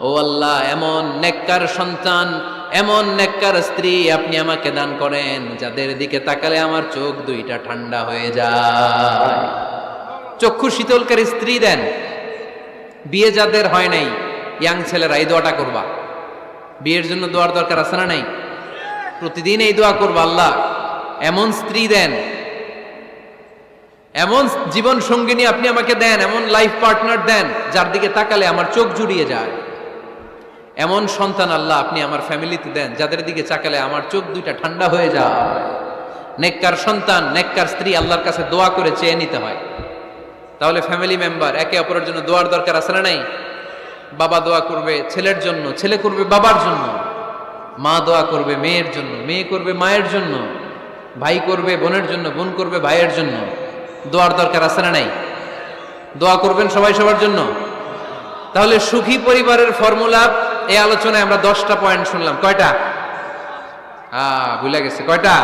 ও আল্লাহ, এমন নেককার সন্তান, এমন নেককার স্ত্রী আপনি আমাকে দান করেন যাদের দিকে তাকালে আমার চোখ দুইটা ঠান্ডা হয়ে যায়। চক্ষু শীতলকারী স্ত্রী দেন। বিয়ে যাদের হয় নাই, ইয়াং ছেলেরা এই দোয়াটা করবা। বিয়ের জন্য দোয়ার দরকার আছে না নাই? প্রতিদিন এই দোয়া করবা, আল্লাহ এমন স্ত্রী দেন, এমন জীবন সঙ্গিনী আপনি আমাকে দেন, এমন লাইফ পার্টনার দেন যার দিকে তাকালে আমার চোখ জুড়িয়ে যায়। এমন সন্তান আল্লাহ আপনি আমার ফ্যামিলিতে দেন যাদের দিকে তাকালে আমার চোখ দুইটা ঠান্ডা হয়ে যায়। নেককার সন্তান, নেককার স্ত্রী আল্লাহর কাছে দোয়া করে চেয়ে নিতে হয়। তাহলে ফ্যামিলি মেম্বার একে অপরের জন্য দোয়ার দরকার আছে না নাই? বাবা দোয়া করবে ছেলের জন্য, ছেলে করবে বাবার জন্য, মা দোয়া করবে মেয়ের জন্য, মেয়ে করবে মায়ের জন্য, ভাই করবে বোনের জন্য, বোন করবে ভাইয়ের জন্য। দোয়ার দরকার আছে না নাই? দোয়া করবেন সবাই সবার জন্য। তাহলে সুখী পরিবারের ফর্মুলা, এই আলোচনায় আমরা 10টা পয়েন্ট শুনলাম। কয়টা? ভুলে গেছে, কয়টা?